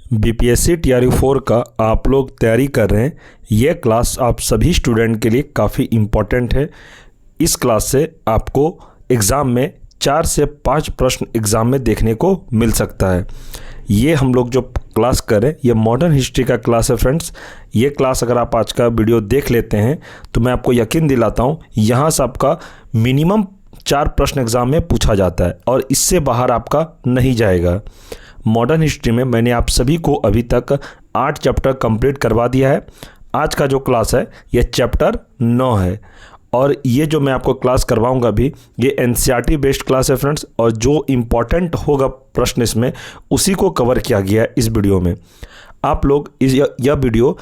BPSC टीआरयू 4 का आप लोग तैयारी कर रहे हैं, यह क्लास आप सभी स्टूडेंट के लिए काफ़ी इम्पॉर्टेंट है। इस क्लास से आपको एग्ज़ाम में 4 से 5 प्रश्न एग्ज़ाम में देखने को मिल सकता है। ये हम लोग जो क्लास करें ये मॉडर्न हिस्ट्री का क्लास है फ्रेंड्स। ये क्लास अगर आप आज का वीडियो देख लेते हैं तो मैं आपको यकीन दिलाता हूँ यहाँ से आपका मिनिमम 4 प्रश्न एग्ज़ाम में पूछा जाता है और इससे बाहर आपका नहीं जाएगा। मॉडर्न हिस्ट्री में मैंने आप सभी को अभी तक 8 चैप्टर कंप्लीट करवा दिया है। आज का जो क्लास है ये चैप्टर 9 है और ये जो मैं आपको क्लास करवाऊंगा अभी ये एनसीईआरटी बेस्ड क्लास है फ्रेंड्स। और जो इम्पोर्टेंट होगा प्रश्न इसमें उसी को कवर किया गया है इस वीडियो में। आप लोग यह वीडियो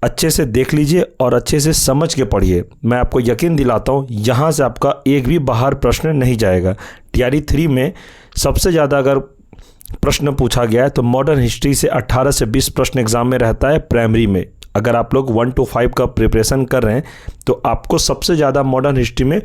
अच्छे से देख लीजिए और अच्छे से समझ के पढ़िए। मैं आपको यकीन दिलाता हूँ यहाँ से आपका एक भी बाहर प्रश्न नहीं जाएगा। टीआरई 3 में सबसे ज़्यादा अगर प्रश्न पूछा गया है तो मॉडर्न हिस्ट्री से 18 से 20 प्रश्न एग्जाम में रहता है प्राइमरी में। अगर आप लोग 1 to 5 का प्रिपरेशन कर रहे हैं तो आपको सबसे ज़्यादा मॉडर्न हिस्ट्री में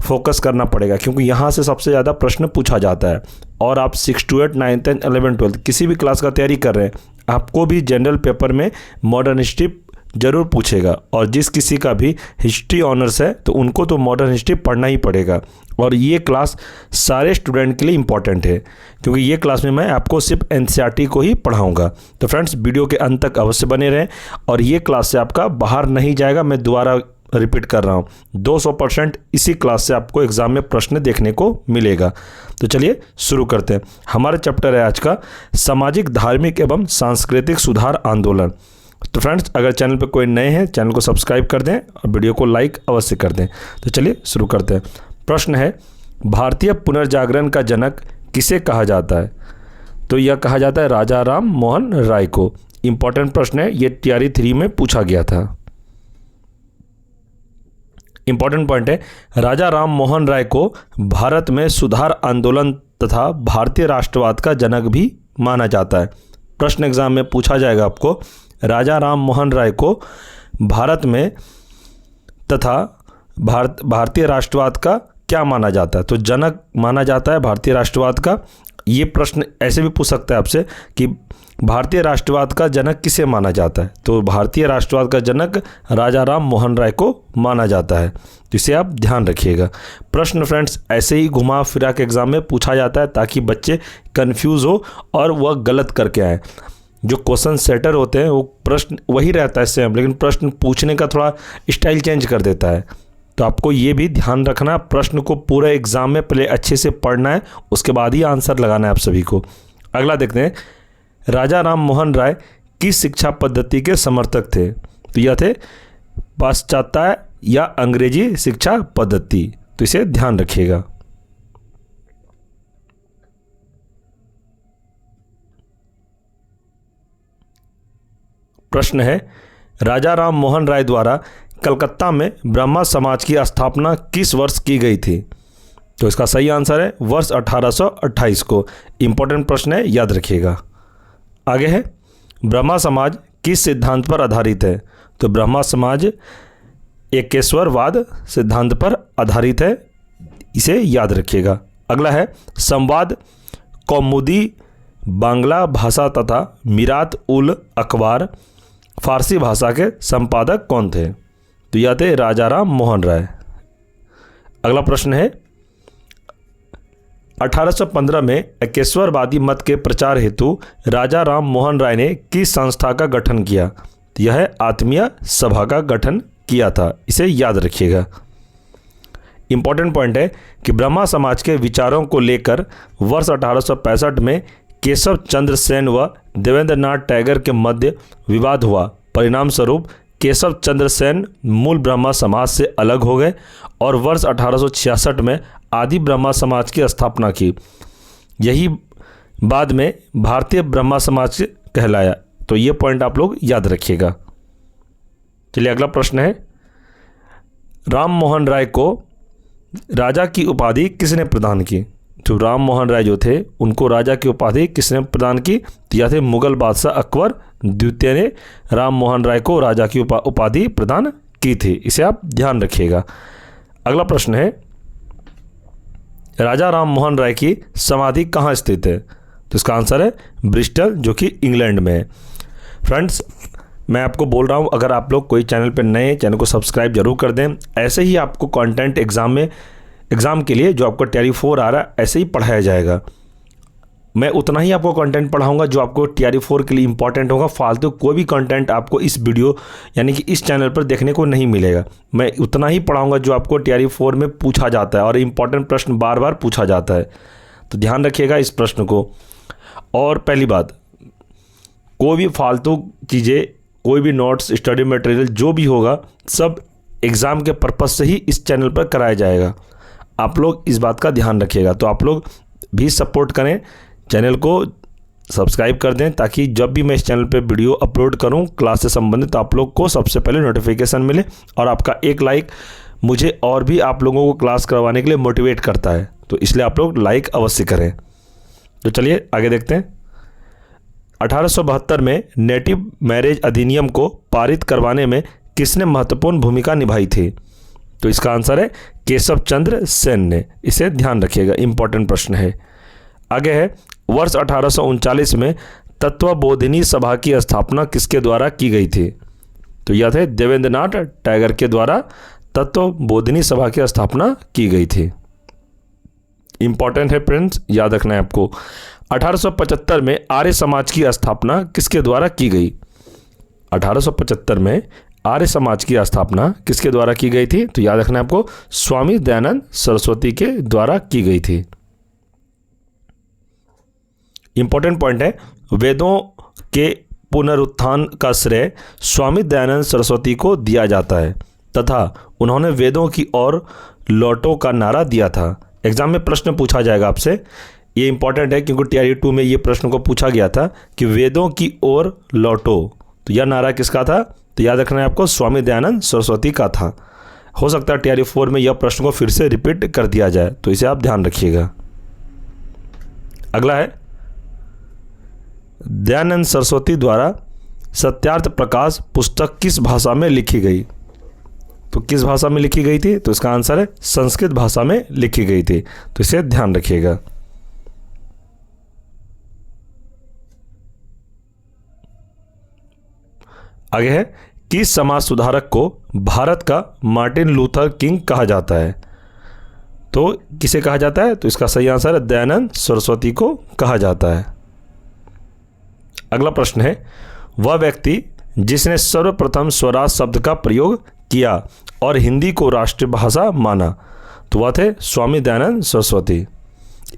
फोकस करना पड़ेगा क्योंकि यहाँ से सबसे ज़्यादा प्रश्न पूछा जाता है। और आप 6 to 8, 9, 10, 11, 12 किसी भी क्लास का तैयारी कर रहे हैं आपको भी जनरल पेपर में मॉडर्न हिस्ट्री ज़रूर पूछेगा। और जिस किसी का भी हिस्ट्री ऑनर्स है तो उनको तो मॉडर्न हिस्ट्री पढ़ना ही पड़ेगा। और ये क्लास सारे स्टूडेंट के लिए इम्पॉर्टेंट है क्योंकि ये क्लास में मैं आपको सिर्फ एनसीईआरटी को ही पढ़ाऊंगा। तो फ्रेंड्स वीडियो के अंत तक अवश्य बने रहें और ये क्लास से आपका बाहर नहीं जाएगा। मैं दोबारा रिपीट कर रहा हूँ 200% इसी क्लास से आपको एग्जाम में प्रश्न देखने को मिलेगा। तो चलिए शुरू करते हैं। हमारा चैप्टर है आज का सामाजिक, धार्मिक एवं सांस्कृतिक सुधार आंदोलन। तो फ्रेंड्स अगर चैनल पर कोई नए हैं चैनल को सब्सक्राइब कर दें और वीडियो को लाइक अवश्य कर दें। तो चलिए शुरू करते हैं। प्रश्न है भारतीय पुनर्जागरण का जनक किसे कहा जाता है? तो यह कहा जाता है राजा राम मोहन राय को। इंपॉर्टेंट प्रश्न है, ये टीआरई 3 में पूछा गया था। इंपॉर्टेंट पॉइंट है राजा राम मोहन राय को भारत में सुधार आंदोलन तथा भारतीय राष्ट्रवाद का जनक भी माना जाता है। प्रश्न एग्जाम में पूछा जाएगा आपको राजा राम मोहन राय को भारत में तथा भारतीय राष्ट्रवाद का क्या माना जाता है? तो जनक माना जाता है भारतीय राष्ट्रवाद का। ये प्रश्न ऐसे भी पूछ सकता है आपसे कि भारतीय राष्ट्रवाद का जनक किसे माना जाता है? तो भारतीय राष्ट्रवाद का जनक राजा राम मोहन राय को माना जाता है। तो इसे आप ध्यान रखिएगा। प्रश्न फ्रेंड्स ऐसे ही घुमा फिरा के एग्जाम में पूछा जाता है ताकि बच्चे कंफ्यूज हो और वह गलत करके आए। जो क्वेश्चन सेटर होते हैं वो प्रश्न वही रहता है सेम, लेकिन प्रश्न पूछने का थोड़ा स्टाइल चेंज कर देता है। तो आपको ये भी ध्यान रखना, प्रश्न को पूरे एग्जाम में पहले अच्छे से पढ़ना है, उसके बाद ही आंसर लगाना है आप सभी को। अगला देखते हैं राजा राम मोहन राय किस शिक्षा पद्धति के समर्थक थे? तो यह थे पाश्चात्य या अंग्रेजी शिक्षा पद्धति। तो इसे ध्यान रखिएगा। प्रश्न है राजा राम मोहन राय द्वारा कलकत्ता में ब्रह्मा समाज की स्थापना किस वर्ष की गई थी? तो इसका सही आंसर है वर्ष 1828 को। इंपॉर्टेंट प्रश्न है, याद रखिएगा। आगे है ब्रह्मा समाज किस सिद्धांत पर आधारित है? तो ब्रह्मा समाज एकेश्वरवाद सिद्धांत पर आधारित है, इसे याद रखिएगा। अगला है संवाद कौमुदी बांग्ला भाषा तथा मिरात उल अखबार फारसी भाषा के संपादक कौन थे? तो यह थे राजा राम मोहन राय। अगला प्रश्न है 1815 में एकेश्वरवादी मत के प्रचार हेतु राजा राम मोहन राय ने किस संस्था का गठन किया? तो यह है आत्मीय सभा का गठन किया था, इसे याद रखिएगा। इंपॉर्टेंट पॉइंट है कि ब्रह्मा समाज के विचारों को लेकर वर्ष 1865 में केशव चंद्र सेन व देवेंद्र नाथ टैगोर के मध्य विवाद हुआ। परिणाम स्वरूप केशव चंद्र सेन मूल ब्रह्मा समाज से अलग हो गए और वर्ष 1866 में आदि ब्रह्मा समाज की स्थापना की। यही बाद में भारतीय ब्रह्मा समाज कहलाया। तो ये पॉइंट आप लोग याद रखिएगा। चलिए अगला प्रश्न है राम मोहन राय को राजा की उपाधि किसने प्रदान की? तो राम मोहन राय जो थे उनको राजा की उपाधि किसने प्रदान की? तो यह थे मुगल बादशाह अकबर द्वितीय ने राम मोहन राय को राजा की उपाधि प्रदान की थी, इसे आप ध्यान रखिएगा। अगला प्रश्न है राजा राम मोहन राय की समाधि कहाँ स्थित है? तो इसका आंसर है ब्रिस्टल, जो कि इंग्लैंड में है। फ्रेंड्स, मैं आपको बोल रहा हूँ, अगर आप लोग कोई चैनल पर नए हैं, चैनल को सब्सक्राइब जरूर कर दें। ऐसे ही आपको कंटेंट एग्ज़ाम के लिए जो आपको TRE 4 आ रहा है, ऐसे ही पढ़ाया जाएगा। मैं उतना ही आपको कंटेंट पढ़ाऊंगा जो आपको TRE 4 के लिए इंपॉर्टेंट होगा। फालतू कोई भी कंटेंट आपको इस वीडियो यानी कि इस चैनल पर देखने को नहीं मिलेगा। मैं उतना ही पढ़ाऊंगा जो आपको TRE 4 में पूछा जाता है और इंपॉर्टेंट प्रश्न बार बार पूछा जाता है। तो ध्यान रखिएगा इस प्रश्न को। और पहली बात, कोई भी फालतू चीज़ें, कोई भी नोट्स, स्टडी मटेरियल जो भी होगा, सब एग्ज़ाम के पर्पज़ से ही इस चैनल पर कराया जाएगा। आप लोग इस बात का ध्यान रखिएगा। तो आप लोग भी सपोर्ट करें, चैनल को सब्सक्राइब कर दें, ताकि जब भी मैं इस चैनल पे वीडियो अपलोड करूं क्लास से संबंधित, तो आप लोग को सबसे पहले नोटिफिकेशन मिले। और आपका एक लाइक मुझे और भी आप लोगों को क्लास करवाने के लिए मोटिवेट करता है, तो इसलिए आप लोग लाइक अवश्य करें। तो चलिए आगे देखते हैं। 1872 में नेटिव मैरिज अधिनियम को पारित करवाने में किसने महत्वपूर्ण भूमिका निभाई थी? तो इसका आंसर है केशव चंद्र सेन ने। इसे ध्यान रखिएगा, इंपॉर्टेंट प्रश्न है। आगे है, वर्ष 1839 में तत्वबोधिनी सभा की स्थापना किसके द्वारा की गई थी? तो यह थे देवेंद्रनाथ टैगोर के द्वारा तत्वबोधिनी सभा की स्थापना की गई थी। इंपॉर्टेंट है फ्रेंड्स, याद रखना है आपको। 1875 में आर्य समाज की स्थापना किसके द्वारा की गई? 1875 में आर्य समाज की स्थापना किसके द्वारा की गई थी? तो याद रखना है आपको, स्वामी दयानंद सरस्वती के द्वारा की गई थी। इंपॉर्टेंट पॉइंट है, वेदों के पुनरुत्थान का श्रेय स्वामी दयानंद सरस्वती को दिया जाता है तथा उन्होंने वेदों की ओर लौटो का नारा दिया था। एग्जाम में प्रश्न पूछा जाएगा आपसे, ये इंपॉर्टेंट है क्योंकि TRE 2 में ये प्रश्न को पूछा गया था कि वेदों की ओर लौटो, तो यह नारा किसका था? तो याद रखना है आपको, स्वामी दयानंद सरस्वती का था। हो सकता है TRE 4 में यह प्रश्न को फिर से रिपीट कर दिया जाए, तो इसे आप ध्यान रखिएगा। अगला है, दयानंद सरस्वती द्वारा सत्यार्थ प्रकाश पुस्तक किस भाषा में लिखी गई? तो किस भाषा में लिखी गई थी? तो इसका आंसर है संस्कृत भाषा में लिखी गई थी। तो इसे ध्यान रखिएगा। आगे है, किस समाज सुधारक को भारत का मार्टिन लूथर किंग कहा जाता है? तो किसे कहा जाता है? तो इसका सही आंसर है दयानंद सरस्वती को कहा जाता है। अगला प्रश्न है, वह व्यक्ति जिसने सर्वप्रथम स्वराज शब्द का प्रयोग किया और हिंदी को राष्ट्रभाषा माना, तो वह थे स्वामी दयानंद सरस्वती।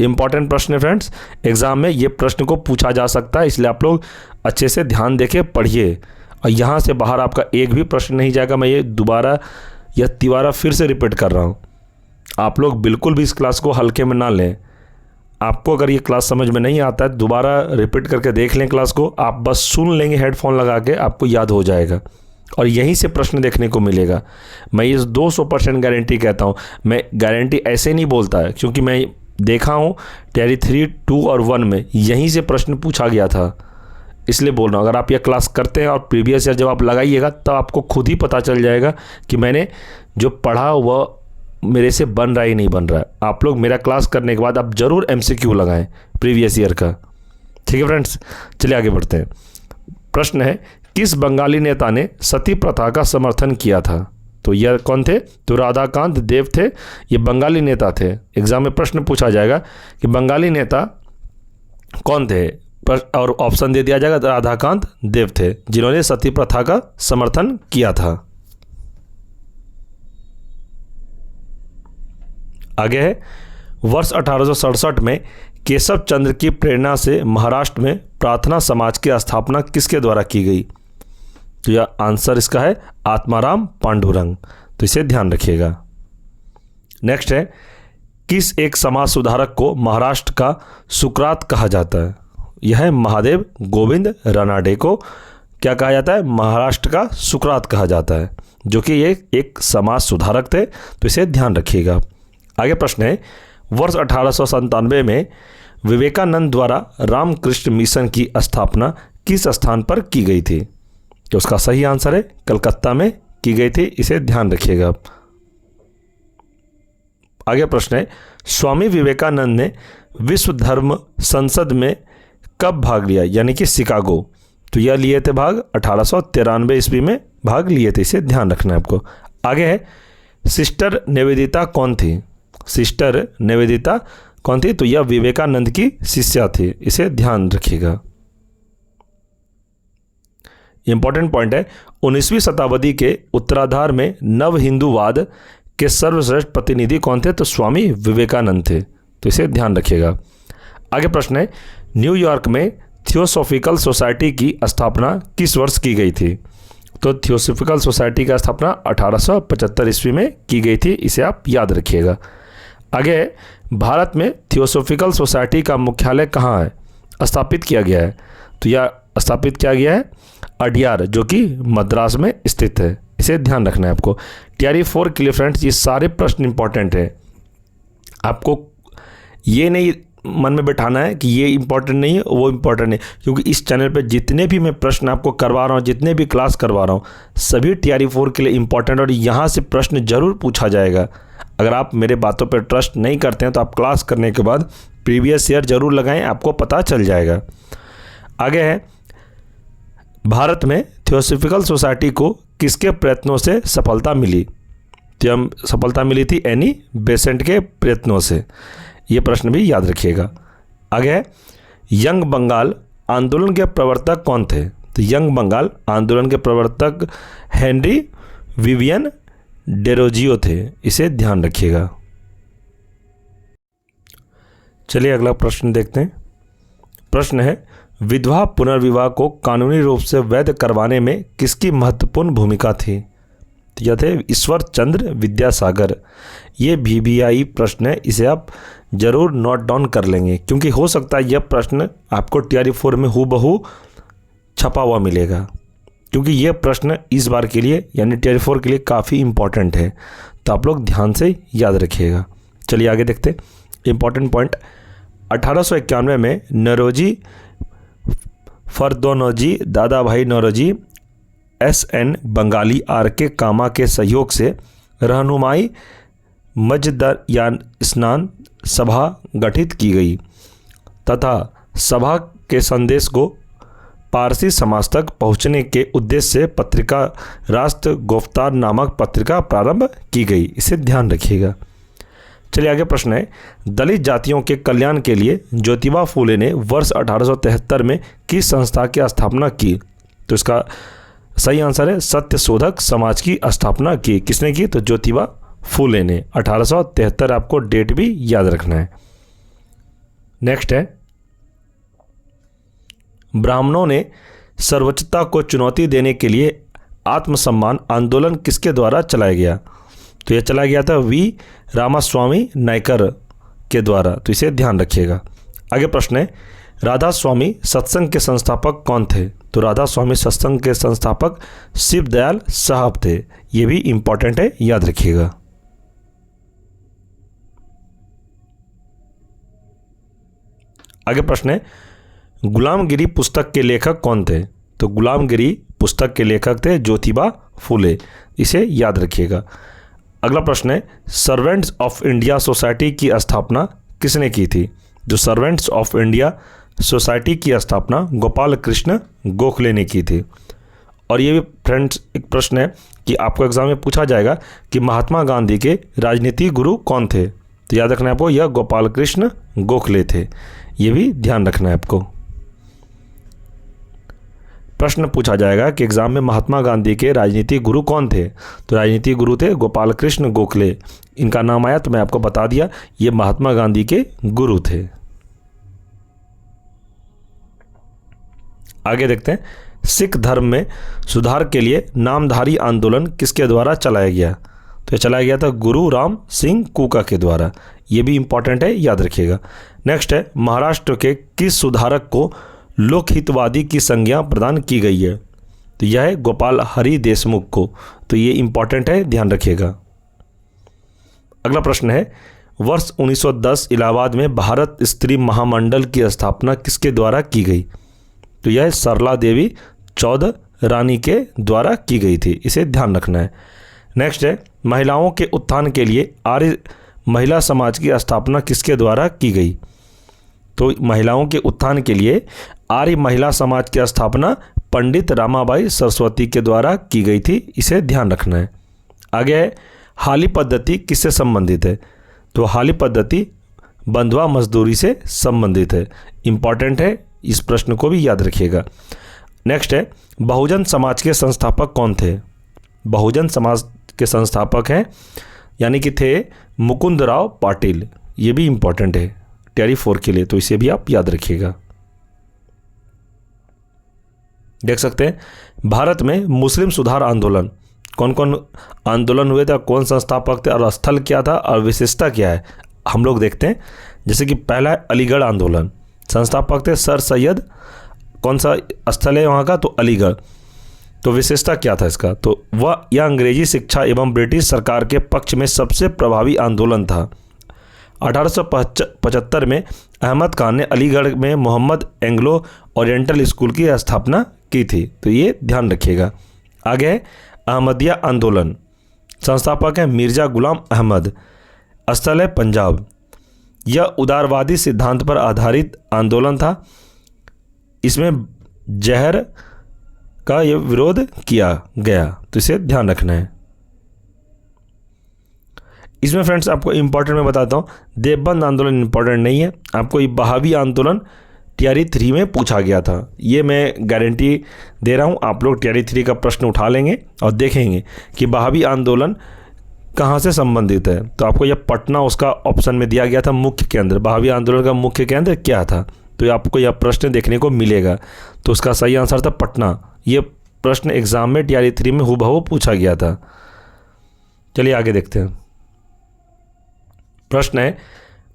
इंपॉर्टेंट प्रश्न है फ्रेंड्स, एग्जाम में ये प्रश्न को पूछा जा सकता है, इसलिए आप लोग अच्छे से ध्यान देके पढ़िए और यहाँ से बाहर आपका एक भी प्रश्न नहीं जाएगा। मैं ये दोबारा या तिबारा फिर से रिपीट कर रहा हूँ, आप लोग बिल्कुल भी इस क्लास को हल्के में ना लें। आपको अगर ये क्लास समझ में नहीं आता है, दोबारा रिपीट करके देख लें क्लास को, आप बस सुन लेंगे हेडफोन लगा के, आपको याद हो जाएगा और यहीं से प्रश्न देखने को मिलेगा। मैं ये 200% गारंटी कहता हूँ। मैं गारंटी ऐसे नहीं बोलता है क्योंकि मैं देखा हूँ TRE 3, 2 और 1 में यहीं से प्रश्न पूछा गया था, इसलिए बोल रहा हूँ। अगर आप ये क्लास करते हैं और प्रीवियस ईयर जब आप लगाइएगा, तब आपको खुद ही पता चल जाएगा कि मैंने जो पढ़ा वह मेरे से बन रहा है नहीं बन रहा है। आप लोग मेरा क्लास करने के बाद आप ज़रूर MCQ लगाएं प्रीवियस ईयर का। ठीक है फ्रेंड्स, चलिए आगे बढ़ते हैं। प्रश्न है, किस बंगाली नेता ने सती प्रथा का समर्थन किया था? तो यह कौन थे? तो राधाकांत देव थे, ये बंगाली नेता थे। एग्जाम में प्रश्न पूछा जाएगा कि बंगाली नेता कौन थे, और ऑप्शन दे दिया जाएगा, राधाकांत देव थे जिन्होंने सती प्रथा का समर्थन किया था। आगे है, वर्ष 1867 में केशव चंद्र की प्रेरणा से महाराष्ट्र में प्रार्थना समाज की स्थापना किसके द्वारा की गई? तो यह आंसर इसका है आत्माराम पांडुरंग। तो इसे ध्यान रखिएगा। नेक्स्ट है, किस एक समाज सुधारक को महाराष्ट्र का सुकरात कहा जाता है? यह है महादेव गोविंद रानाडे को क्या कहा जाता है? महाराष्ट्र का सुकरात कहा जाता है, जो कि ये एक समाज सुधारक थे। तो इसे ध्यान रखिएगा। आगे प्रश्न है, वर्ष 1897 में विवेकानंद द्वारा रामकृष्ण मिशन की स्थापना किस स्थान पर की गई थी? तो उसका सही आंसर है कलकत्ता में की गई थी। इसे ध्यान रखिएगा। आगे प्रश्न है, स्वामी विवेकानंद ने विश्व धर्म संसद में कब भाग लिया, यानी कि शिकागो, तो यह लिए थे भाग 1893 ईस्वी में भाग लिए थे, इसे ध्यान रखना है आपको। आगे है सिस्टर निवेदिता कौन थी, सिस्टर निवेदिता कौन थी, तो यह विवेकानंद की शिष्या थी, इसे ध्यान रखिएगा। इंपॉर्टेंट पॉइंट है 19वीं शताब्दी के उत्तराधार में नव हिंदूवाद के सर्वश्रेष्ठ प्रतिनिधि कौन थे, तो स्वामी विवेकानंद थे, तो इसे ध्यान रखिएगा। आगे प्रश्न है न्यूयॉर्क में थियोसॉफिकल सोसाइटी की स्थापना किस वर्ष की गई थी, तो थियोसॉफिकल सोसाइटी की स्थापना 1875 ईस्वी में की गई थी, इसे आप याद रखिएगा। आगे भारत में थियोसॉफिकल सोसाइटी का मुख्यालय कहाँ है, स्थापित किया गया है, तो यह स्थापित किया गया है अडियार, जो कि मद्रास में स्थित है, इसे ध्यान रखना है आपको। टीआरई 4 के लिए फ्रेंड्स ये सारे प्रश्न इंपॉर्टेंट है, आपको ये नहीं मन में बैठाना है कि ये इंपॉर्टेंट नहीं है वो इंपॉर्टेंट नहीं, क्योंकि इस चैनल पे जितने भी मैं प्रश्न आपको करवा रहा हूँ, जितने भी क्लास करवा रहा हूँ, सभी टीआरई 4 के लिए इंपॉर्टेंट और यहाँ से प्रश्न जरूर पूछा जाएगा। अगर आप मेरे बातों पर ट्रस्ट नहीं करते हैं तो आप क्लास करने के बाद प्रीवियस ईयर जरूर लगाएं, आपको पता चल जाएगा। आगे है भारत में थियोसॉफिकल सोसाइटी को किसके प्रयत्नों से सफलता मिली, तो सफलता मिली थी एनी बेसेंट के प्रयत्नों से, ये प्रश्न भी याद रखिएगा। आगे है यंग बंगाल आंदोलन के प्रवर्तक कौन थे, तो यंग बंगाल आंदोलन के प्रवर्तक हेनरी विवियन डेरोजियो थे, इसे ध्यान रखिएगा। चलिए अगला प्रश्न देखते हैं। प्रश्न है विधवा पुनर्विवाह को कानूनी रूप से वैध करवाने में किसकी महत्वपूर्ण भूमिका थी, तो यह थे ईश्वर चंद्र विद्यासागर। ये VVI प्रश्न है, इसे आप जरूर नोट डाउन कर लेंगे, क्योंकि हो सकता है यह प्रश्न आपको टीआरई 4 में हूबहू छपा हुआ मिलेगा, क्योंकि यह प्रश्न इस बार के लिए यानी टीआरई 4 के लिए काफ़ी इंपॉर्टेंट है, तो आप लोग ध्यान से याद रखिएगा। चलिए आगे देखते हैं। इंपॉर्टेंट पॉइंट 1891 में नौरोजी फरदौनोजी दादा भाई नौरोजी SN बंगाली RK कामा के सहयोग से रहनुमाई मजदयान स्नान सभा गठित की गई तथा सभा के संदेश को पारसी समाज तक पहुंचने के उद्देश्य से पत्रिका राष्ट्र गुफ्तार नामक पत्रिका प्रारंभ की गई, इसे ध्यान रखिएगा। चलिए आगे प्रश्न है दलित जातियों के कल्याण के लिए ज्योतिबा फूले ने वर्ष 1873 में किस संस्था की स्थापना की, तो इसका सही आंसर है सत्य शोधक समाज की स्थापना की। किसने की, तो ज्योतिबा फूले ने। 1873 आपको डेट भी याद रखना है। नेक्स्ट है ब्राह्मणों ने सर्वोच्चता को चुनौती देने के लिए आत्मसम्मान आंदोलन किसके द्वारा चलाया गया, तो यह चलाया गया था वी रामास्वामी नायकर के द्वारा, तो इसे ध्यान रखिएगा। आगे प्रश्न है राधा स्वामी सत्संग के संस्थापक कौन थे, तो राधा स्वामी सत्संग के संस्थापक शिव दयाल साहब थे, ये भी इंपॉर्टेंट है, याद रखिएगा। आगे प्रश्न है गुलामगिरी पुस्तक के लेखक कौन थे, तो गुलामगिरी पुस्तक के लेखक थे ज्योतिबा फूले, इसे याद रखिएगा। अगला प्रश्न है सर्वेंट्स ऑफ इंडिया सोसाइटी की स्थापना किसने की थी, जो सर्वेंट्स ऑफ इंडिया सोसाइटी की स्थापना गोपाल कृष्ण गोखले ने की थी। और ये भी फ्रेंड्स एक प्रश्न है कि आपको एग्जाम में पूछा जाएगा कि महात्मा गांधी के राजनीतिक गुरु कौन थे, तो याद रखना है आपको यह गोपाल कृष्ण गोखले थे, ये भी ध्यान रखना है आपको। प्रश्न पूछा जाएगा कि एग्जाम में महात्मा गांधी के राजनीतिक गुरु कौन थे, तो राजनीतिक गुरु थे गोपाल कृष्ण गोखले। इनका नाम आया तो मैं आपको बता दिया, ये महात्मा गांधी के गुरु थे। आगे देखते हैं सिख धर्म में सुधार के लिए नामधारी आंदोलन किसके द्वारा चलाया गया, तो ये चलाया गया था गुरु राम सिंह कुका के द्वारा, ये भी इंपॉर्टेंट है, याद रखिएगा। नेक्स्ट है महाराष्ट्र के किस सुधारक को लोकहितवादी की संज्ञा प्रदान की गई है, तो यह है गोपाल हरि देशमुख को, तो ये इंपॉर्टेंट है, ध्यान रखिएगा। अगला प्रश्न है वर्ष 1910 इलाहाबाद में भारत स्त्री महामंडल की स्थापना किसके द्वारा की गई, तो यह सरला देवी चौधर रानी के द्वारा की गई थी, इसे ध्यान रखना है। नेक्स्ट है महिलाओं के उत्थान के लिए आर्य महिला समाज की स्थापना किसके द्वारा की गई, तो महिलाओं के उत्थान के लिए आर्य महिला समाज की स्थापना पंडित रमाबाई सरस्वती के द्वारा की गई थी, इसे ध्यान रखना है। आगे है हाली पद्धति किससे संबंधित है? तो हाली पद्धति बंधुआ मजदूरी से संबंधित है, इंपॉर्टेंट है, इस प्रश्न को भी याद रखिएगा। नेक्स्ट है बहुजन समाज के संस्थापक कौन थे? बहुजन समाज के संस्थापक हैं यानी कि थे मुकुंदराव पाटिल, ये भी इंपॉर्टेंट है टियर 4 के लिए, तो इसे भी आप याद रखिएगा। देख सकते हैं भारत में मुस्लिम सुधार आंदोलन, कौन कौन आंदोलन हुए थे, कौन संस्थापक थे और स्थल क्या था और विशेषता क्या है, हम लोग देखते हैं। जैसे कि पहला है अलीगढ़ आंदोलन, संस्थापक थे सर सैयद, कौन सा स्थल है वहाँ का? तो अलीगढ़। तो विशेषता क्या था इसका? तो यह अंग्रेजी शिक्षा एवं ब्रिटिश सरकार के पक्ष में सबसे प्रभावी आंदोलन था। 1875 में अहमद खान ने अलीगढ़ में मोहम्मद एंग्लो ओरिएंटल स्कूल की स्थापना की थी, तो ये ध्यान रखिएगा। आगे है अहमदिया आंदोलन, संस्थापक है मिर्जा गुलाम अहमद, स्थल है पंजाब। यह उदारवादी सिद्धांत पर आधारित आंदोलन था, इसमें जहर का यह विरोध किया गया, तो इसे ध्यान रखना है। इसमें फ्रेंड्स आपको इंपॉर्टेंट मैं बताता हूँ, देवबंद आंदोलन इंपॉर्टेंट नहीं है, आपको ये बहावी आंदोलन टियर 3 में पूछा गया था, ये मैं गारंटी दे रहा हूँ। आप लोग टियर 3 का प्रश्न उठा लेंगे और देखेंगे कि बहावी आंदोलन कहाँ से संबंधित है। तो आपको यह पटना उसका ऑप्शन में दिया गया था मुख्य केंद्र, बहावी आंदोलन का मुख्य केंद्र क्या था, तो आपको यह प्रश्न देखने को मिलेगा। तो उसका सही आंसर था पटना। ये प्रश्न एग्जाम में टियर 3 में हूबहू पूछा गया था। चलिए आगे देखते हैं। प्रश्न है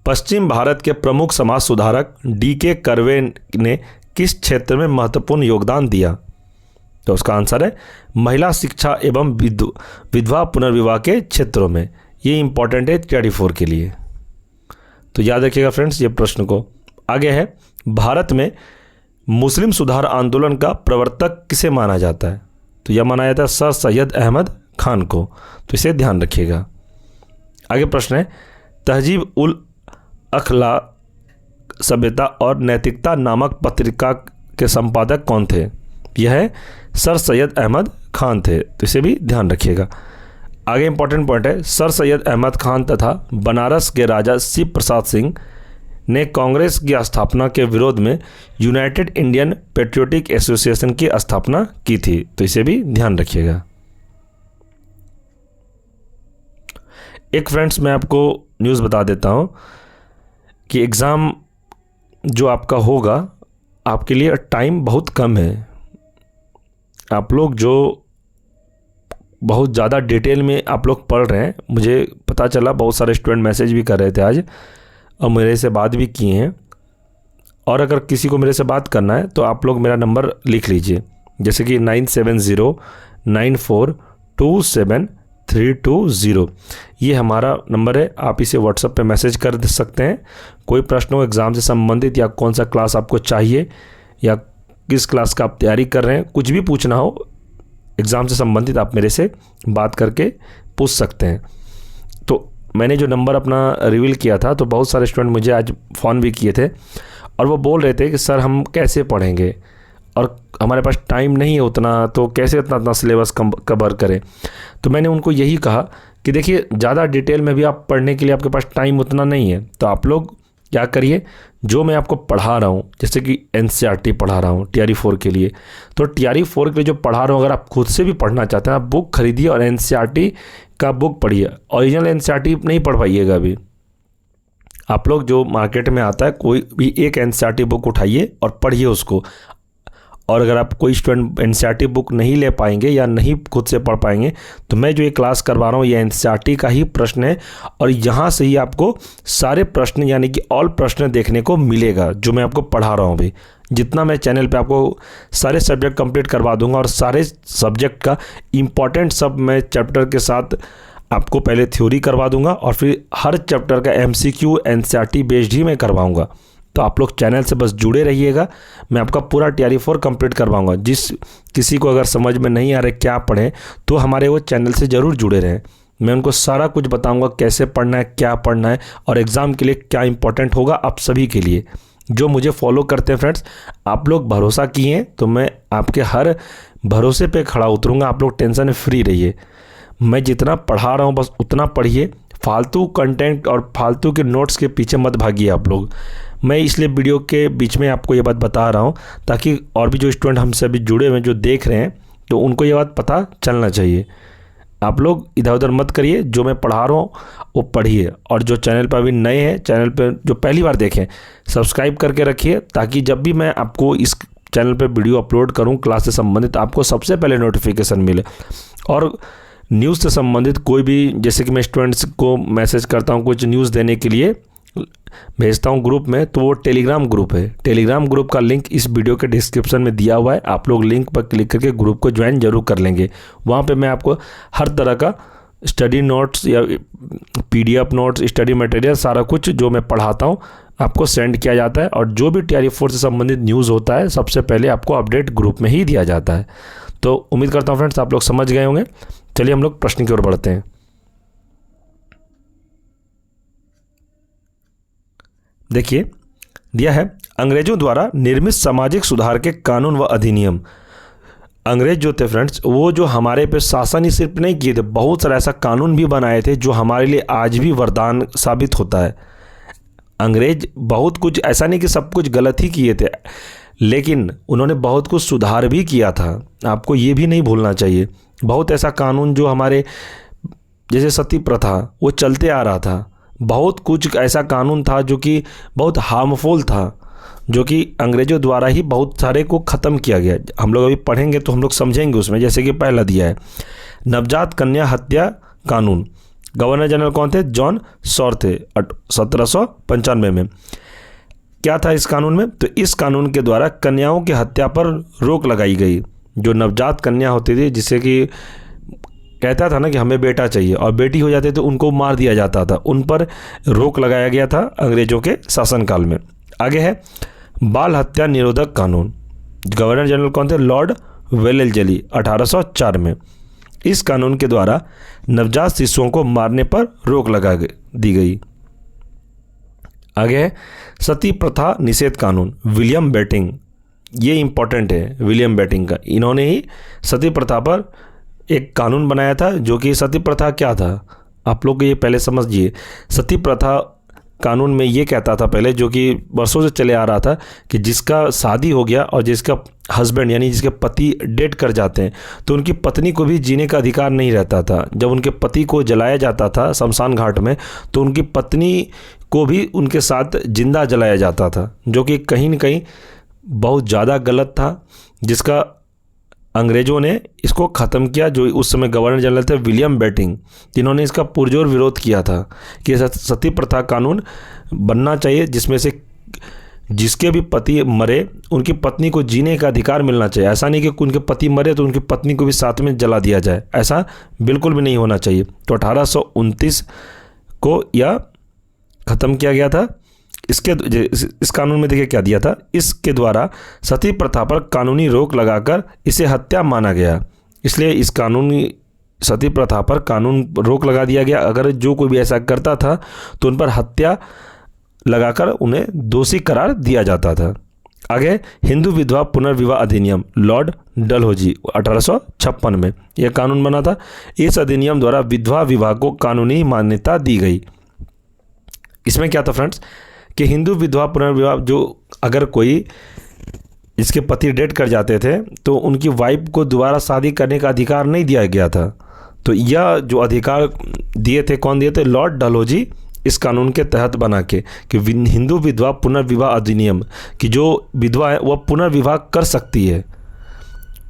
पश्चिम भारत के प्रमुख समाज सुधारक D.K. कर्वे ने किस क्षेत्र में महत्वपूर्ण योगदान दिया? तो उसका आंसर है महिला शिक्षा एवं विधवा पुनर्विवाह के क्षेत्रों में। ये इंपॉर्टेंट है टियर 4 के लिए, तो याद रखिएगा फ्रेंड्स ये प्रश्न को। आगे है भारत में मुस्लिम सुधार आंदोलन का प्रवर्तक किसे माना जाता है? तो यह माना जाता है सर सैयद अहमद खान को, तो इसे ध्यान रखिएगा। आगे प्रश्न है तहजीब उल अखलाक सभ्यता और नैतिकता नामक पत्रिका के संपादक कौन थे? यह है सर सैयद अहमद खान थे, तो इसे भी ध्यान रखिएगा। आगे इंपॉर्टेंट पॉइंट है सर सैयद अहमद खान तथा बनारस के राजा शिव प्रसाद सिंह ने कांग्रेस की स्थापना के विरोध में यूनाइटेड इंडियन पेट्रियोटिक एसोसिएशन की स्थापना की थी, तो इसे भी ध्यान रखिएगा। एक फ्रेंड्स मैं आपको न्यूज़ बता देता हूं कि एग्ज़ाम जो आपका होगा आपके लिए टाइम बहुत कम है। आप लोग जो बहुत ज़्यादा डिटेल में आप लोग पढ़ रहे हैं, मुझे पता चला बहुत सारे स्टूडेंट मैसेज भी कर रहे थे आज और मेरे से बात भी किए हैं। और अगर किसी को मेरे से बात करना है तो आप लोग मेरा नंबर लिख लीजिए, जैसे कि 9709427320, ये हमारा नंबर है। आप इसे व्हाट्सएप पे मैसेज कर सकते हैं। कोई प्रश्न हो एग्ज़ाम से संबंधित या कौन सा क्लास आपको चाहिए या किस क्लास का आप तैयारी कर रहे हैं, कुछ भी पूछना हो एग्ज़ाम से संबंधित आप मेरे से बात करके पूछ सकते हैं। तो मैंने जो नंबर अपना रिवील किया था तो बहुत सारे स्टूडेंट मुझे आज फ़ोन भी किए थे और वो बोल रहे थे कि सर हम कैसे पढ़ेंगे और हमारे पास टाइम नहीं है उतना, तो कैसे इतना सिलेबस कवर करें। तो मैंने उनको यही कहा कि देखिए ज़्यादा डिटेल में भी आप पढ़ने के लिए आपके पास टाइम उतना नहीं है, तो आप लोग क्या करिए, जो मैं आपको पढ़ा रहा हूँ, जैसे कि NCERT पढ़ा रहा हूँ टियर 4 के लिए, तो टियर 4 के लिए जो पढ़ा रहा हूँ अगर आप खुद से भी पढ़ना चाहते हैं आप बुक खरीदिए और NCERT का बुक पढ़िए। ओरिजिनल NCERT नहीं पढ़ पाइएगा अभी, आप लोग जो मार्केट में आता है कोई भी एक NCERT बुक उठाइए और पढ़िए उसको। और अगर आप कोई स्टूडेंट NCERT बुक नहीं ले पाएंगे या नहीं खुद से पढ़ पाएंगे तो मैं जो ये क्लास करवा रहा हूँ ये NCERT का ही प्रश्न है और यहाँ से ही आपको सारे प्रश्न यानी कि ऑल प्रश्न देखने को मिलेगा जो मैं आपको पढ़ा रहा हूँ। अभी जितना मैं चैनल पे आपको सारे सब्जेक्ट कंप्लीट करवा दूंगा और सारे सब्जेक्ट का इम्पॉर्टेंट सब मैं चैप्टर के साथ आपको पहले थ्योरी करवा दूंगा और फिर हर चैप्टर का MCQ NCERT बेस्ड ही मैं करवाऊँगा। तो आप लोग चैनल से बस जुड़े रहिएगा, मैं आपका पूरा टियर 4 कंप्लीट करवाऊंगा। जिस किसी को अगर समझ में नहीं आ रहा क्या पढ़ें तो हमारे वो चैनल से ज़रूर जुड़े रहें, मैं उनको सारा कुछ बताऊंगा कैसे पढ़ना है, क्या पढ़ना है और एग्ज़ाम के लिए क्या इंपॉर्टेंट होगा आप सभी के लिए। जो मुझे फॉलो करते हैं फ्रेंड्स, आप लोग भरोसा किए हैं तो मैं आपके हर भरोसे पे खड़ा उतरूँगा। आप लोग टेंशन फ्री रहिए। मैं जितना पढ़ा रहा हूँ बस उतना पढ़िए, फालतू कंटेंट और फालतू के नोट्स के पीछे मत भागिए आप लोग। मैं इसलिए वीडियो के बीच में आपको ये बात बता रहा हूँ ताकि और भी जो स्टूडेंट हमसे अभी जुड़े हुए हैं, जो देख रहे हैं, तो उनको ये बात पता चलना चाहिए। आप लोग इधर उधर मत करिए, जो मैं पढ़ा रहा हूँ वो पढ़िए। और जो चैनल पर अभी नए हैं, चैनल पर जो पहली बार देखें, सब्सक्राइब करके रखिए ताकि जब भी मैं आपको इस चैनल पे वीडियो अपलोड करूँ क्लास से संबंधित, आपको सबसे पहले नोटिफिकेशन मिले। और न्यूज़ से संबंधित कोई भी, जैसे कि मैं स्टूडेंट्स को मैसेज करता हूँ कुछ न्यूज़ देने के लिए, भेजता हूँ ग्रुप में, तो वो टेलीग्राम ग्रुप है। टेलीग्राम ग्रुप का लिंक इस वीडियो के डिस्क्रिप्शन में दिया हुआ है। आप लोग लिंक पर क्लिक करके ग्रुप को ज्वाइन जरूर कर लेंगे। वहाँ पे मैं आपको हर तरह का स्टडी नोट्स या PDF नोट्स, स्टडी मटेरियल, सारा कुछ जो मैं पढ़ाता हूँ आपको सेंड किया जाता है। और जो भी TRE 4 से संबंधित न्यूज़ होता है सबसे पहले आपको अपडेट ग्रुप में ही दिया जाता है। तो उम्मीद करता हूँ फ्रेंड्स आप लोग समझ गए होंगे। चलिए हम लोग प्रश्न की ओर बढ़ते हैं। देखिए दिया है, अंग्रेजों द्वारा निर्मित सामाजिक सुधार के कानून व अधिनियम। अंग्रेज जो थे फ्रेंड्स, वो जो हमारे पे शासन ही सिर्फ नहीं किए थे, बहुत सारा ऐसा कानून भी बनाए थे जो हमारे लिए आज भी वरदान साबित होता है। अंग्रेज बहुत कुछ, ऐसा नहीं कि सब कुछ गलत ही किए थे, लेकिन उन्होंने बहुत कुछ सुधार भी किया था। आपको ये भी नहीं भूलना चाहिए। बहुत ऐसा कानून जो हमारे, जैसे सती प्रथा, वो चलते आ रहा था। बहुत कुछ ऐसा कानून था जो कि बहुत हार्मफुल था, जो कि अंग्रेजों द्वारा ही बहुत सारे को ख़त्म किया गया। हम लोग अभी पढ़ेंगे तो हम लोग समझेंगे उसमें। जैसे कि पहला दिया है नवजात कन्या हत्या कानून। गवर्नर जनरल कौन थे? जॉन सॉर थे 1795 में। क्या था इस कानून में? तो इस कानून के द्वारा कन्याओं की हत्या पर रोक लगाई गई। जो नवजात कन्या होती थी, जिससे कि कहता था ना कि हमें बेटा चाहिए, और बेटी हो जाते तो उनको मार दिया जाता था, उन पर रोक लगाया गया था अंग्रेजों के शासनकाल में। आगे है बाल हत्या निरोधक कानून। गवर्नर जनरल कौन थे? लॉर्ड वेलेस्ली 1804 में। इस कानून के द्वारा नवजात शिशुओं को मारने पर रोक लगा दी गई। आगे है सती प्रथा निषेध कानून। विलियम बेटिंग, ये इंपॉर्टेंट है, विलियम बेटिंग का। इन्होंने ही सती प्रथा पर एक कानून बनाया था। जो कि सती प्रथा क्या था आप लोग ये पहले समझिए। सती प्रथा कानून में ये कहता था पहले, जो कि वर्षों से चले आ रहा था, कि जिसका शादी हो गया और जिसका हस्बैंड यानी जिसके पति डेड कर जाते हैं, तो उनकी पत्नी को भी जीने का अधिकार नहीं रहता था। जब उनके पति को जलाया जाता था शमशान घाट में, तो उनकी पत्नी को भी उनके साथ जिंदा जलाया जाता था, जो कि कहीं न कहीं बहुत ज़्यादा गलत था, जिसका अंग्रेज़ों ने इसको ख़त्म किया। जो उस समय गवर्नर जनरल थे विलियम बेटिंग, जिन्होंने इसका पुरजोर विरोध किया था कि सती प्रथा कानून बनना चाहिए, जिसमें से जिसके भी पति मरे उनकी पत्नी को जीने का अधिकार मिलना चाहिए। ऐसा नहीं कि उनके पति मरे तो उनकी पत्नी को भी साथ में जला दिया जाए, ऐसा बिल्कुल भी नहीं होना चाहिए। तो 1829 को यह ख़त्म किया गया था। इस कानून में देखिए क्या दिया था, इसके द्वारा सती प्रथा पर कानूनी रोक लगाकर इसे हत्या माना गया। इसलिए इस कानूनी सती प्रथा पर कानून रोक लगा दिया गया। अगर जो कोई भी ऐसा करता था तो उन पर हत्या लगाकर उन्हें दोषी करार दिया जाता था। आगे हिंदू विधवा पुनर्विवाह अधिनियम। लॉर्ड डलहौजी 1856 में यह कानून बना था। इस अधिनियम द्वारा विधवा विवाह को कानूनी मान्यता दी गई। इसमें क्या था फ्रेंड्स कि हिंदू विधवा पुनर्विवाह, जो अगर कोई इसके पति डेड कर जाते थे तो उनकी वाइफ को दोबारा शादी करने का अधिकार नहीं दिया गया था। तो यह जो अधिकार दिए थे, कौन दिए थे? लॉर्ड डलहौजी इस कानून के तहत बना के, कि हिंदू विधवा पुनर्विवाह अधिनियम, कि जो विधवा है वह पुनर्विवाह कर सकती है,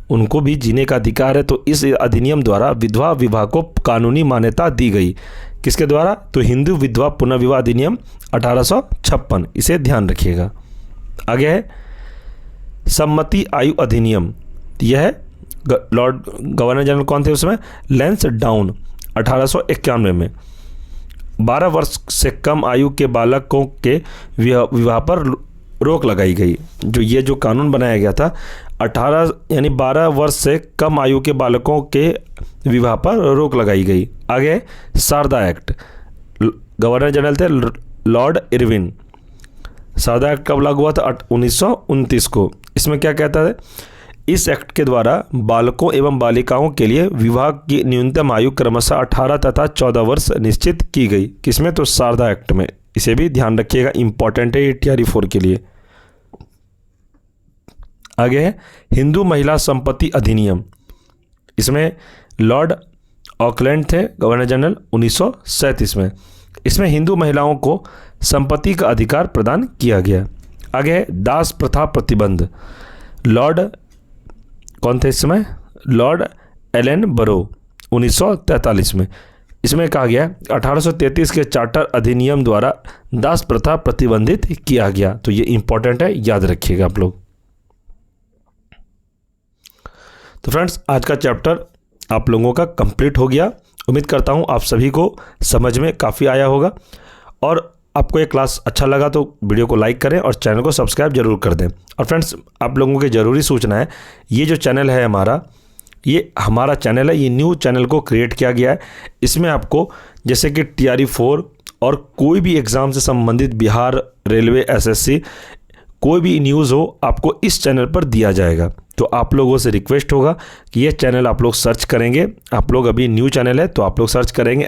उनको भी जीने का अधिकार है। तो इस अधिनियम द्वारा विधवा विवाह को कानूनी मान्यता दी गई। किसके द्वारा? तो हिंदू विधवा पुनर्विवाह अधिनियम 1856, इसे ध्यान रखिएगा। आगे है सम्मति आयु अधिनियम। यह है लॉर्ड गवर्नर जनरल कौन थे उसमें? लैंसडाउन 1891 में। 12 वर्ष से कम आयु के बालकों के विवाह पर रोक लगाई गई। जो ये जो कानून बनाया गया था, 12 वर्ष से कम आयु के बालकों के विवाह पर रोक लगाई गई। आगे शारदा एक्ट। गवर्नर जनरल थे लॉर्ड इरविन। सारदा एक्ट कब लागू हुआ था? 1929 को। इसमें क्या कहता है? इस एक्ट के द्वारा बालकों एवं बालिकाओं के लिए विवाह की न्यूनतम आयु क्रमशः 18 तथा 14 वर्ष निश्चित की गई। किसमें? तो सारदा एक्ट में। इसे भी ध्यान रखिएगा, इंपॉर्टेंट है ये TRE 4 के लिए। आगे है हिंदू महिला संपत्ति अधिनियम। इसमें लॉर्ड ऑकलैंड थे गवर्नर जनरल 1937 में। इसमें हिंदू महिलाओं को संपत्ति का अधिकार प्रदान किया गया। आगे है दास प्रथा प्रतिबंध। लॉर्ड कौन थे इस समय? लॉर्ड एलन बरो 1943 में। इसमें कहा गया 1833 के चार्टर अधिनियम द्वारा दास प्रथा प्रतिबंधित किया गया। तो ये इंपॉर्टेंट है, याद रखिएगा आप लोग। तो फ्रेंड्स, आज का चैप्टर आप लोगों का कंप्लीट हो गया। उम्मीद करता हूँ आप सभी को समझ में काफ़ी आया होगा, और आपको ये क्लास अच्छा लगा तो वीडियो को लाइक करें और चैनल को सब्सक्राइब जरूर कर दें। और फ्रेंड्स, आप लोगों की ज़रूरी सूचना है, ये जो चैनल है ये हमारा चैनल है, ये न्यू चैनल को क्रिएट किया गया है। इसमें आपको जैसे कि TRE 4 और कोई भी एग्ज़ाम से संबंधित बिहार रेलवे SSC कोई भी न्यूज़ हो आपको इस चैनल पर दिया जाएगा। तो आप लोगों से रिक्वेस्ट होगा कि ये चैनल आप लोग सर्च करेंगे। आप लोग अभी न्यू चैनल है तो आप लोग सर्च करेंगे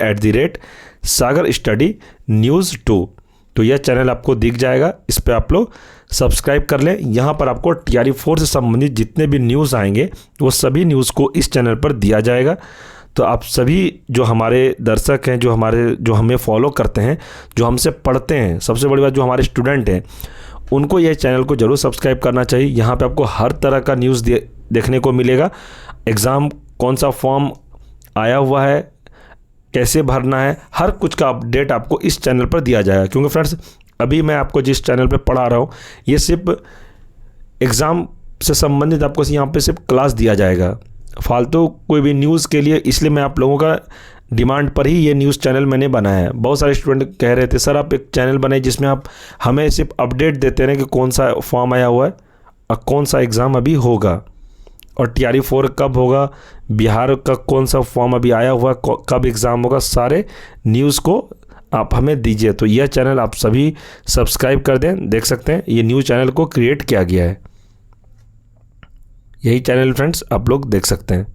@सागर स्टडी न्यूज़ 2, तो यह चैनल आपको दिख जाएगा। इस पर आप लोग सब्सक्राइब कर लें। यहाँ पर आपको TRE 4 से संबंधित जितने भी न्यूज़ आएंगे वो सभी न्यूज़ को इस चैनल पर दिया जाएगा। तो आप सभी जो हमारे दर्शक हैं, जो हमें फॉलो करते हैं, जो हमसे पढ़ते हैं, सबसे बड़ी बात जो हमारे स्टूडेंट हैं, उनको यह चैनल को जरूर सब्सक्राइब करना चाहिए। यहाँ पे आपको हर तरह का न्यूज़ देखने को मिलेगा। एग्ज़ाम कौन सा फॉर्म आया हुआ है, कैसे भरना है, हर कुछ का अपडेट आपको इस चैनल पर दिया जाएगा। क्योंकि फ्रेंड्स, अभी मैं आपको जिस चैनल पे पढ़ा रहा हूँ ये सिर्फ एग्ज़ाम से संबंधित आपको यहाँ पे सिर्फ क्लास दिया जाएगा, फालतू कोई भी न्यूज़ के लिए। इसलिए मैं आप लोगों का डिमांड पर ही ये न्यूज़ चैनल मैंने बनाया है। बहुत सारे स्टूडेंट कह रहे थे सर आप एक चैनल बनाए जिसमें आप हमें सिर्फ अपडेट देते रहें कि कौन सा फॉर्म आया हुआ है और कौन सा एग्ज़ाम अभी होगा और TRE 4 कब होगा, बिहार का कौन सा फॉर्म अभी आया हुआ है, कब एग्ज़ाम होगा, सारे न्यूज़ को आप हमें दीजिए। तो यह चैनल आप सभी सब्सक्राइब कर दें। देख सकते हैं ये न्यू चैनल को क्रिएट किया गया है। यही चैनल फ्रेंड्स आप लोग देख सकते हैं।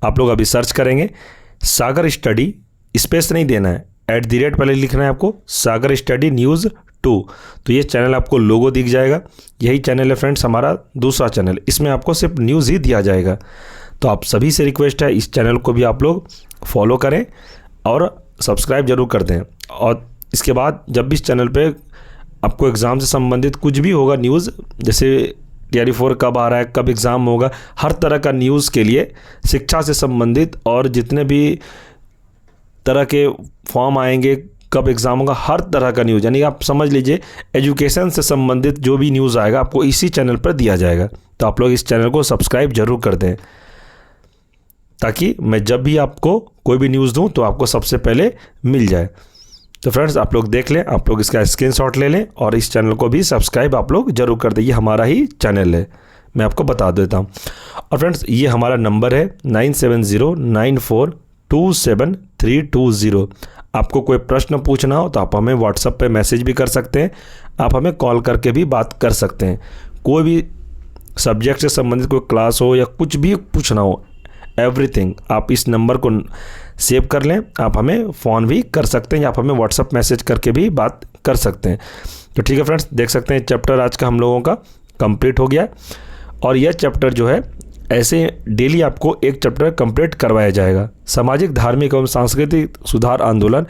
आप लोग अभी सर्च करेंगे सागर स्टडी, स्पेस नहीं देना है, @ पहले लिखना है आपको, सागर स्टडी न्यूज़ 2। तो ये चैनल आपको लोगो दिख जाएगा। यही चैनल है फ्रेंड्स हमारा दूसरा चैनल, इसमें आपको सिर्फ न्यूज़ ही दिया जाएगा। तो आप सभी से रिक्वेस्ट है इस चैनल को भी आप लोग फॉलो करें और सब्सक्राइब जरूर कर दें। और इसके बाद जब भी इस चैनल पे आपको एग्ज़ाम से संबंधित कुछ भी होगा न्यूज़, जैसे TRE 4 कब आ रहा है, कब एग्ज़ाम होगा, हर तरह का न्यूज़ के लिए, शिक्षा से संबंधित और जितने भी तरह के फॉर्म आएंगे, कब एग्ज़ाम होगा, हर तरह का न्यूज़, यानी आप समझ लीजिए एजुकेशन से संबंधित जो भी न्यूज़ आएगा आपको इसी चैनल पर दिया जाएगा। तो आप लोग इस चैनल को सब्सक्राइब जरूर कर दें ताकि मैं जब भी आपको कोई भी न्यूज़ दूँ तो आपको सबसे पहले मिल जाए। तो फ्रेंड्स, आप लोग देख लें, आप लोग इसका स्क्रीनशॉट ले लें और इस चैनल को भी सब्सक्राइब आप लोग जरूर कर दें। ये हमारा ही चैनल है, मैं आपको बता देता हूँ। और फ्रेंड्स, ये हमारा नंबर है 9709427320। आपको कोई प्रश्न पूछना हो तो आप हमें व्हाट्सएप पे मैसेज भी कर सकते हैं, आप हमें कॉल करके भी बात कर सकते हैं। कोई भी सब्जेक्ट से संबंधित कोई क्लास हो या कुछ भी पूछना हो, एवरीथिंग, आप इस नंबर को सेव कर लें। आप हमें फ़ोन भी कर सकते हैं या आप हमें व्हाट्सएप मैसेज करके भी बात कर सकते हैं। तो ठीक है फ्रेंड्स, देख सकते हैं चैप्टर आज का हम लोगों का कंप्लीट हो गया। और यह चैप्टर जो है ऐसे डेली आपको एक चैप्टर कंप्लीट करवाया जाएगा। सामाजिक, धार्मिक एवं सांस्कृतिक सुधार आंदोलन,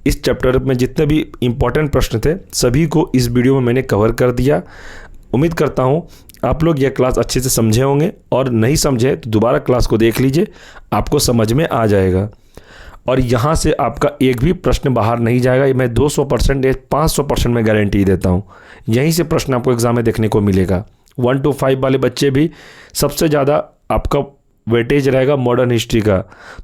इस चैप्टर में जितने भी इम्पोर्टेंट प्रश्न थे सभी को इस वीडियो में मैंने कवर कर दिया। उम्मीद करता हूँ आप लोग यह क्लास अच्छे से समझे होंगे, और नहीं समझे तो दोबारा क्लास को देख लीजिए, आपको समझ में आ जाएगा। और यहाँ से आपका एक भी प्रश्न बाहर नहीं जाएगा, मैं 200% या 500% में गारंटी देता हूँ। यहीं से प्रश्न आपको एग्ज़ाम में देखने को मिलेगा। 1 to 5 वाले बच्चे भी सबसे ज़्यादा आपका वेटेज रहेगा मॉडर्न हिस्ट्री का।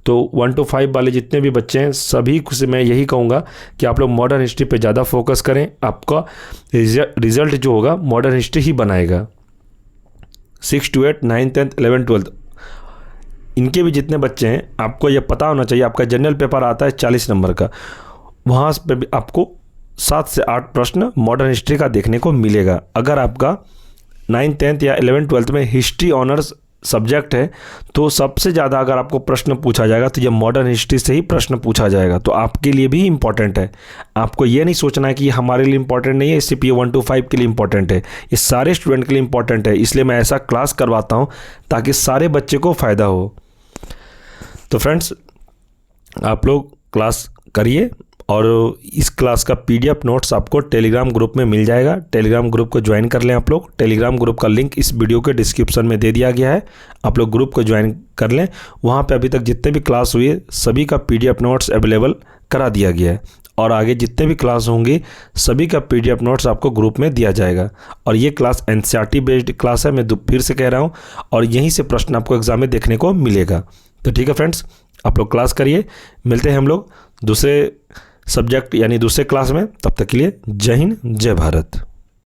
तो 1 to 5 वाले जितने भी बच्चे हैं सभी को से मैं यही कहूँगा कि आप लोग मॉडर्न हिस्ट्री पे ज़्यादा फोकस करें। आपका रिजल्ट जो होगा मॉडर्न हिस्ट्री ही बनाएगा। 6 to 8, 9th, 10th, 11th, 12th, इनके भी जितने बच्चे हैं आपको ये पता होना चाहिए। आपका जनरल पेपर आता है 40 नंबर का, वहाँ पे भी आपको 7 से 8 प्रश्न मॉडर्न हिस्ट्री का देखने को मिलेगा। अगर आपका 9th 10th या 11th 12th में हिस्ट्री ऑनर्स सब्जेक्ट है तो सबसे ज़्यादा अगर आपको प्रश्न पूछा जाएगा तो ये मॉडर्न हिस्ट्री से ही प्रश्न पूछा जाएगा, तो आपके लिए भी इम्पॉर्टेंट है। आपको ये नहीं सोचना है कि हमारे लिए इम्पॉर्टेंट नहीं है, CPO 1 to 5 के लिए इम्पॉर्टेंट है, ये सारे स्टूडेंट के लिए इम्पॉर्टेंट है। इसलिए मैं ऐसा क्लास करवाता हूँ ताकि सारे बच्चे को फ़ायदा हो। तो फ्रेंड्स, आप लोग क्लास करिए और इस क्लास का PDF नोट्स आपको टेलीग्राम ग्रुप में मिल जाएगा। टेलीग्राम ग्रुप को ज्वाइन कर लें आप लोग। टेलीग्राम ग्रुप का लिंक इस वीडियो के डिस्क्रिप्शन में दे दिया गया है, आप लोग ग्रुप को ज्वाइन कर लें। वहाँ पे अभी तक जितने भी क्लास हुए सभी का PDF नोट्स अवेलेबल करा दिया गया है और आगे जितने भी क्लास होंगे सभी का PDF नोट्स आपको ग्रुप में दिया जाएगा। और ये क्लास NCERT बेस्ड क्लास है, मैं फिर से कह रहा हूँ, और यहीं से प्रश्न आपको एग्जाम में देखने को मिलेगा। तो ठीक है फ्रेंड्स, आप लोग क्लास करिए। मिलते हैं हम लोग दूसरे सब्जेक्ट यानी दूसरे क्लास में। तब तक के लिए जय हिंद, जय भारत।